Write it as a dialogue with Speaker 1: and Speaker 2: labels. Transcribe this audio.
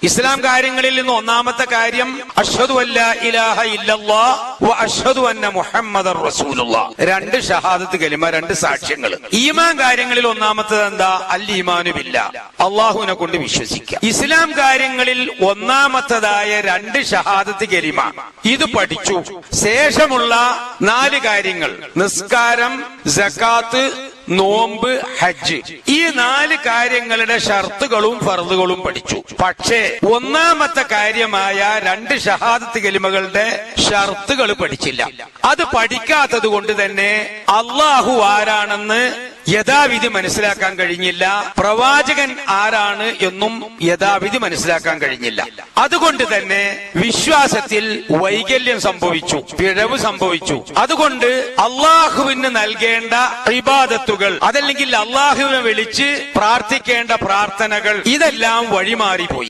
Speaker 1: ഇസ്ലാം കാര്യങ്ങളിൽ നിന്ന് ഒന്നാമത്തെ കാര്യം അഷ്ഹദു അല്ലാ ഇലാഹ ഇല്ലല്ലാഹ് വ അഷ്ഹദു അന്ന മുഹമ്മദർ റസൂലുള്ളാഹ്. രണ്ട് ഷഹാദത്ത് കലിമ, രണ്ട് സാക്ഷ്യങ്ങൾ. ഈമാൻ കാര്യങ്ങളിൽ ഒന്നാമത്തത് എന്താ? അൽ ഈമാനു ബില്ലാഹ്, അള്ളാഹുവിനെ കൊണ്ട് വിശ്വസിക്കുക. ഇസ്ലാം കാര്യങ്ങളിൽ ഒന്നാമത്തതായ രണ്ട് ഷഹാദത്ത് കലിമ ഇത് പഠിച്ചു. ശേഷമുള്ള 4 കാര്യങ്ങൾ നിസ്കാരം, സകാത്ത്, നോമ്പ്, ഹജ്ജ്, ഈ 4 കാര്യങ്ങളുടെ ഷർത്തുകളും ഫർളുകളും പഠിച്ചു. പക്ഷേ ഒന്നാമത്തെ കാര്യമായ 2 ഷഹാദത്ത് കലിമകളുടെ ഷർത്തുകൾ പഠിച്ചില്ല. അത് പഠിക്കാത്തത് കൊണ്ട് തന്നെ അള്ളാഹു ആരാണെന്ന് യഥാവിധി മനസ്സിലാക്കാൻ കഴിഞ്ഞില്ല, പ്രവാചകൻ ആരാണ് എന്നും യഥാവിധി മനസ്സിലാക്കാൻ കഴിഞ്ഞില്ല. അതുകൊണ്ട് തന്നെ വിശ്വാസത്തിൽ വൈകല്യം സംഭവിച്ചു, പിഴവ് സംഭവിച്ചു. അതുകൊണ്ട് അള്ളാഹുവിന് നൽകേണ്ട ഇബാദത്തുകൾ, അതല്ലെങ്കിൽ അള്ളാഹുവിനെ വിളിച്ച് പ്രാർത്ഥിക്കേണ്ട പ്രാർത്ഥനകൾ, ഇതെല്ലാം വഴിമാറിപ്പോയി.